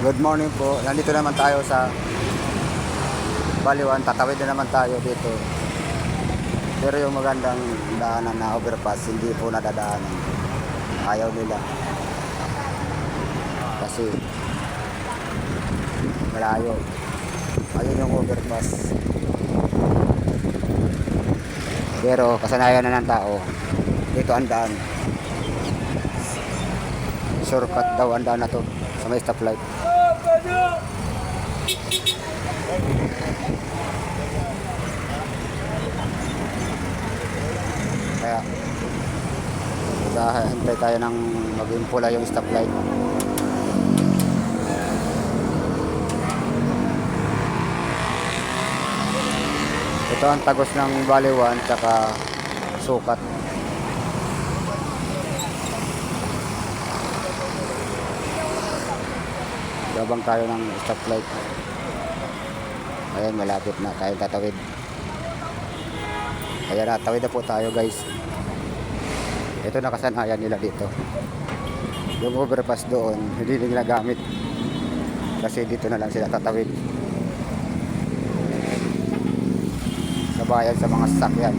Good morning po. Nandito naman tayo sa Baliwan. Tatawid na naman tayo dito. Pero yung magandang daanan na overpass, hindi po nadadaanan. Ayaw nila. Kasi malayo. Ayun yung overpass. Pero kasanayan na ng tao. Dito ang daan. Shortcut daw ang daan na to sa may stoplight. Kaya hintay tayo ng maging pula yung stoplight. Ito ang tagos ng Baliwan tsaka Sukat. Gabang tayo ng stoplight. Ayan, malapit na tayo tatawid. Ayan, natawid na po tayo guys. Ito nakasanayan nila dito. Yung overpass doon hindi nila gamit kasi dito na lang sila tatawid sa bayan sa mga sasakyan.